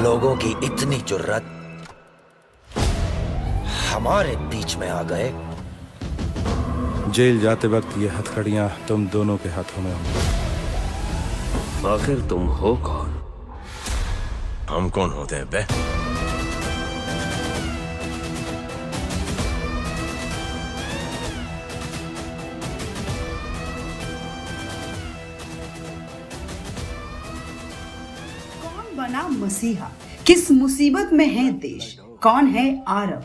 लोगों की इतनी जुर्रत हमारे बीच में आ गए। जेल जाते वक्त ये हथकड़ियां तुम दोनों के हाथों में होंगी। आखिर तुम हो कौन? हम कौन होते हैं बे? कौन बना मसीहा? किस मुसीबत में है देश? कौन है आरव?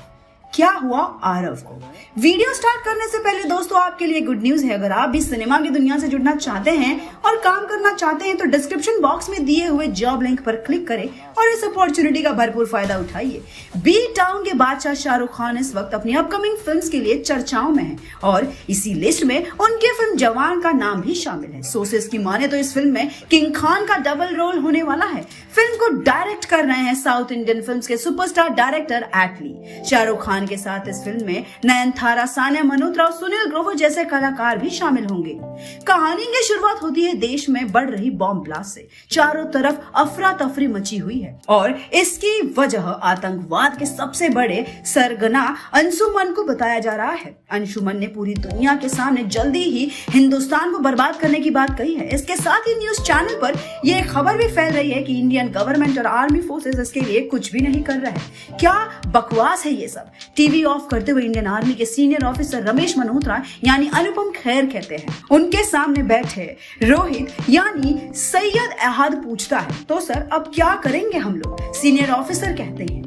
क्या हुआ आरव को? वीडियो स्टार्ट करने से पहले दोस्तों आपके लिए गुड न्यूज है। अगर आप भी सिनेमा की दुनिया से जुड़ना चाहते हैं और काम करना चाहते हैं तो डिस्क्रिप्शन बॉक्स में दिए हुए जॉब लिंक पर क्लिक करें और इस अपॉर्चुनिटी का भरपूर फायदा उठाइए। बी टाउन के बादशाह शाहरुख खान इस वक्त अपनी अपकमिंग फिल्म्स के लिए चर्चाओं में हैं और इसी लिस्ट में उनके फिल्म जवान का नाम भी शामिल है। सोर्सेस की माने तो इस फिल्म में किंग खान का डबल रोल होने वाला है। फिल्म को डायरेक्ट कर रहे हैं साउथ इंडियन फिल्म्स के सुपरस्टार डायरेक्टर एटली। शाहरुख खान के साथ इस फिल्म में नयनतारा, सानिया मल्होत्रा और सुनील ग्रोवर जैसे कलाकार भी शामिल होंगे। कहानी की शुरुआत होती है देश में बढ़ रही बॉम्ब ब्लास्ट से। चारों तरफ अफरा तफरी मची हुई है और इसकी वजह आतंकवाद के सबसे बड़े सरगना अंशुमन को बताया जा रहा है। अंशुमन ने पूरी दुनिया के सामने जल्दी ही हिंदुस्तान को बर्बाद करने की बात कही है। इसके साथ ही न्यूज चैनल पर यह खबर भी फैल रही है कि इंडियन गवर्नमेंट और आर्मी फोर्सेस इसके लिए कुछ भी नहीं कर रहा है। क्या बकवास है ये सब? टीवी ऑफ करते हुए इंडियन आर्मी के सीनियर ऑफिसर रमेश मल्होत्रा यानी अनुपम खेर कहते हैं। उनके सामने बैठे रोहित यानी सैयद अहद पूछता है, तो सर अब क्या करेंगे हम लोग? सीनियर ऑफिसर कहते हैं,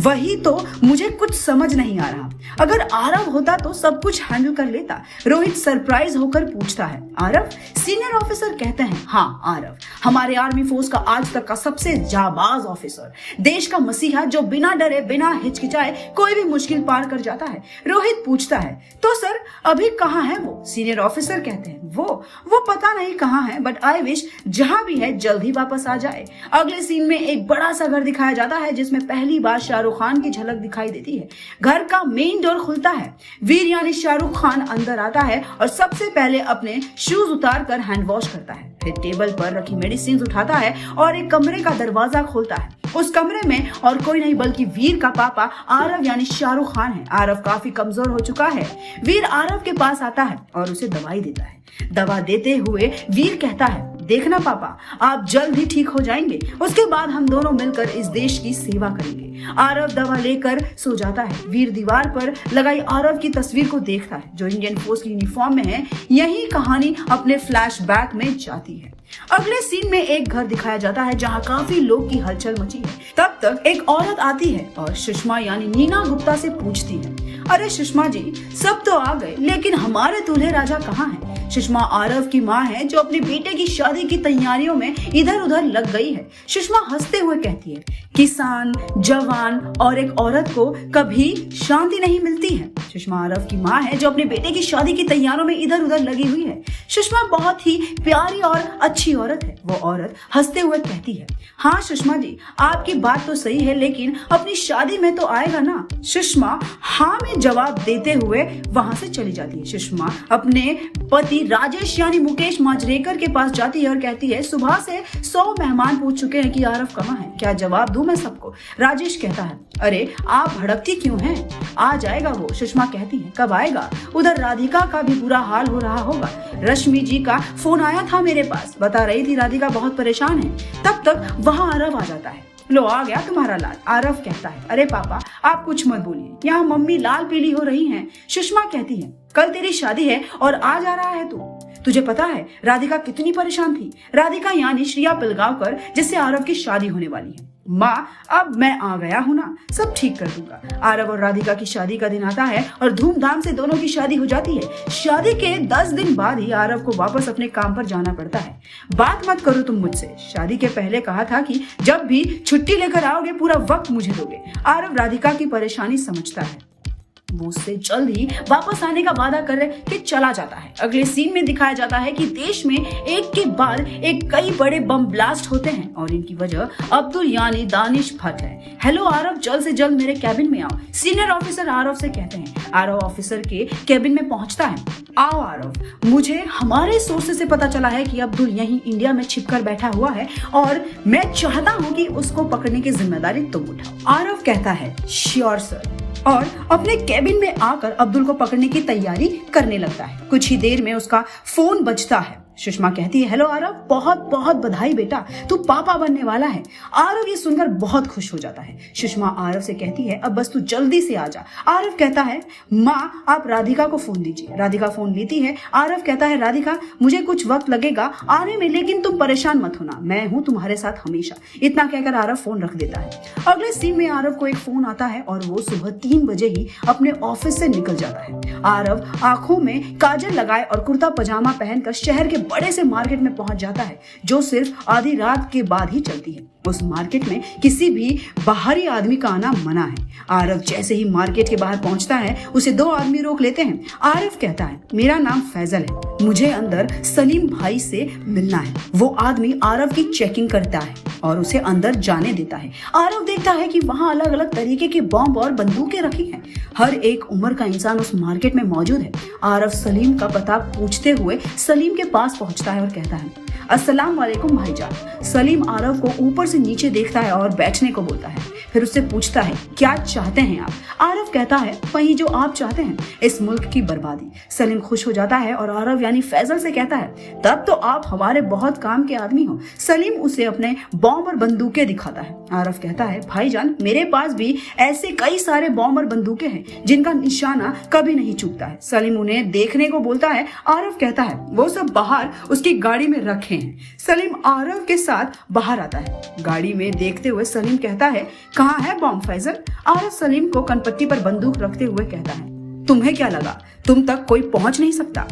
वही तो मुझे कुछ समझ नहीं आ रहा। अगर आरव होता तो सब कुछ हैंडल कर लेता। रोहित सरप्राइज होकर पूछता है, आरव? सीनियर ऑफिसर कहते हैं, हाँ आरव, हमारे आर्मी फोर्स का आज तक का सबसे जाबाज ऑफिसर, देश का मसीहा जो बिना डरे बिना हिचकिचाए कोई भी मुश्किल पार कर जाता है। रोहित पूछता है, तो सर अभी कहाँ है वो? सीनियर ऑफिसर कहते हैं, वो पता नहीं कहाँ है, बट आई विश जहां भी है जल्द ही वापस आ जाए। अगले सीन में एक बड़ा सा घर दिखाया जाता है जिसमें पहली बार शाहरुख खान की झलक दिखाई देती है। घर का मेन डोर खुलता है। वीर यानी शाहरुख खान अंदर आता है और सबसे पहले अपने शूज उतार कर हैंड वॉश करता है। फिर टेबल पर रखी मेडिसिन उठाता है और एक कमरे का दरवाजा खोलता है। उस कमरे में और कोई नहीं बल्कि वीर का पापा आरव यानी शाहरुख खान है। आरव काफी कमजोर हो चुका है। वीर आरव के पास आता है और उसे दवाई देता है। दवा देते हुए वीर कहता है, देखना पापा, आप जल्द ही ठीक हो जाएंगे। उसके बाद हम दोनों मिलकर इस देश की सेवा करेंगे। आरव दवा लेकर सो जाता है। वीर दीवार पर लगाई आरव की तस्वीर को देखता है जो इंडियन फोर्स की यूनिफॉर्म में है। यही कहानी अपने फ्लैशबैक में जाती है। अगले सीन में एक घर दिखाया जाता है जहां काफी लोग की हलचल मची है। तब तक एक औरत आती है और सुषमा यानी नीना गुप्ता से पूछती है, अरे सुषमा जी, सब तो आ गए लेकिन हमारे दूल्हे राजा कहाँ हैं? सुषमा आरव की माँ है जो अपने बेटे की शादी की तैयारियों में इधर उधर लग गई है। सुषमा हंसते हुए कहती है, किसान, जवान और एक औरत को कभी शांति नहीं मिलती है। सुषमा आरव की माँ है जो अपने बेटे की शादी की तैयारियों में इधर उधर लगी हुई है। सुषमा बहुत ही प्यारी और अच्छी औरत है। वो औरत हंसते हुए कहती है, हाँ सुषमा जी, आपकी बात तो सही है लेकिन अपनी शादी में तो आएगा ना? सुषमा हाँ में जवाब देते हुए वहां से चली जाती है। सुषमा अपने पति राजेश यानी मुकेश मांजरेकर के पास जाती है और कहती है, सुबह से 100 मेहमान पूछ चुके हैं कि आरव कहाँ है, क्या जवाब दूं मैं सबको? राजेश कहता है, अरे आप भड़कती क्यों हैं? आ जाएगा वो। सुषमा कहती है, कब आएगा? उधर राधिका का भी बुरा हाल हो रहा होगा। रश्मि जी का फोन आया था मेरे पास, बता रही थी राधिका बहुत परेशान है। तब तक वहां आरव आ जाता है। लो आ गया तुम्हारा लाल। आरव कहता है, अरे पापा आप कुछ मत बोलिए, यहाँ मम्मी लाल पीली हो रही हैं। सुषमा कहती है, कल तेरी शादी है और आ जा रहा है तू? तुझे पता है राधिका कितनी परेशान थी? राधिका यानी श्रिया पिलगांवकर जिससे आरव की शादी होने वाली है। माँ अब मैं आ गया हूँ ना, सब ठीक कर दूंगा। आरव और राधिका की शादी का दिन आता है और धूमधाम से दोनों की शादी हो जाती है। शादी के 10 दिन बाद ही आरव को वापस अपने काम पर जाना पड़ता है। बात मत करो तुम मुझसे, शादी के पहले कहा था कि जब भी छुट्टी लेकर आओगे पूरा वक्त मुझे दोगे। आरव राधिका की परेशानी समझता है। वो उससे जल्द ही वापस आने का वादा कर रहे कि चला जाता है। अगले सीन में दिखाया जाता है कि देश में एक के बाद एक कई बड़े बम ब्लास्ट होते हैं और इनकी वजह अब्दुल यानी दानिश भट्ट है। हेलो आरव, जल्द से जल्द मेरे कैबिन में आओ, सीनियर ऑफिसर आरव से कहते हैं। आरव ऑफिसर के कैबिन में पहुंचता है। आओ आरव, मुझे हमारे सोर्सेस से पता चला है कि अब्दुल यहीं इंडिया में छिपकर बैठा हुआ है और मैं चाहता हूं कि उसको पकड़ने की जिम्मेदारी तुम उठाओ। आरव कहता है श्योर सर, और अपने कैबिन में आकर अब्दुल को पकड़ने की तैयारी करने लगता है। कुछ ही देर में उसका फोन बजता है। सुषमा कहती है हेलो आरव, बहुत बहुत बधाई बेटा, तू पापा बनने वाला है। आरव ये सुनकर बहुत खुश हो जाता है। सुषमा आरव से कहती है अब बस तू जल्दी से आ जा। आरव कहता है माँ आप राधिका को फोन दीजिए। राधिका फोन लेती है। आरव कहता है राधिका मुझे कुछ वक्त लगेगा आने में, लेकिन तुम परेशान मत होना, मैं हूँ तुम्हारे साथ हमेशा। इतना कहकर आरव फोन रख देता है। अगले सीन में आरव को एक फोन आता है और वो सुबह 3 बजे ही अपने ऑफिस से निकल जाता है। आरव आंखों में काजल लगाए और कुर्ता पजामा पहनकर शहर के बड़े से मार्केट में पहुंच जाता है जो सिर्फ आधी रात के बाद ही चलती है। उस मार्केट में किसी भी बाहरी आदमी का आना मना है। आरव जैसे ही मार्केट के बाहर पहुंचता है उसे 2 आदमी रोक लेते हैं। आरव कहता है मेरा नाम फैजल है, मुझे अंदर सलीम भाई से मिलना है। वो आदमी आरव की चेकिंग करता है और उसे अंदर जाने देता है। आरव देखता है कि वहां अलग अलग तरीके के बम और बंदूकें रखी हैं। हर एक उम्र का इंसान उस मार्केट में मौजूद है। आरव सलीम का पता पूछते हुए सलीम के पास पहुंचता है और कहता है अस्सलाम वालेकुम भाईजान। सलीम आरव को ऊपर से नीचे देखता है और बैठने को बोलता है। फिर उससे पूछता है क्या चाहते हैं आप? आरव कहता है वही जो आप चाहते हैं, इस मुल्क की बर्बादी। सलीम खुश हो जाता है और आरव यानी फैजल से कहता है तब तो आप हमारे बहुत काम के आदमी हो। सलीम उसे अपने बॉम्ब और बंदूकें दिखाता है। आरव कहता है भाईजान मेरे पास भी ऐसे कई सारे बॉम्ब और बंदूकें हैं जिनका निशाना कभी नहीं चूकता है। सलीम उन्हें देखने को बोलता है। आरव कहता है वो सब बाहर उसकी गाड़ी में रखे हैं। सलीम आरव के साथ बाहर आता है। गाड़ी में देखते हुए सलीम कहता है कहाँ है बॉम्ब फैजल? आरव सलीम को कनपट्टी पर बंदूक रखते हुए कहता है तुम्हें क्या लगा तुम तक कोई पहुंच नहीं सकता?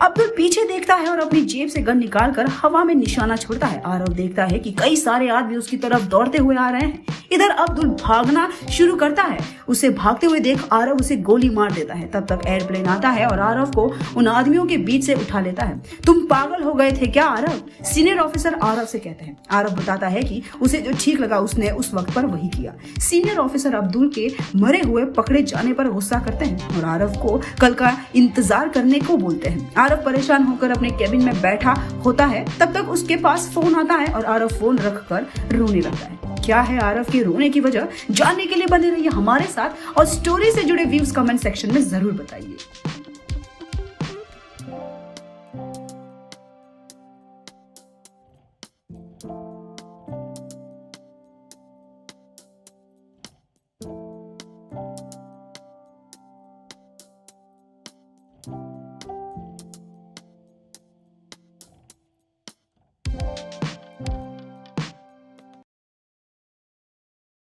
अब्दुल पीछे देखता है और अपनी जेब से गन निकालकर हवा में निशाना छोड़ता है। आरव देखता है कि कई सारे आदमी उसकी तरफ दौड़ते हुए आ रहे हैं। इधर अब्दुल भागना शुरू करता है। उसे भागते हुए देख आरव उसे गोली मार देता है। तब तक एयरप्लेन आता है और आरव को उन आदमियों के बीच से उठा लेता है। तुम पागल हो गए थे क्या आरव? सीनियर ऑफिसर आरव से कहते हैं। आरव बताता है कि उसे जो ठीक लगा उसने उस वक्त पर वही किया। सीनियर ऑफिसर अब्दुल के मरे हुए पकड़े जाने पर गुस्सा करते हैं और आरव को कल का इंतजार करने को बोलते हैं। आरव परेशान होकर अपने कैबिन में बैठा होता है। तब तक उसके पास फोन आता है और आरव फोन रखकर रोने लगता है। क्या है आरव के रोने की वजह? जानने के लिए बने रहिए हमारे साथ और स्टोरी से जुड़े व्यूज कमेंट सेक्शन में जरूर बताइए।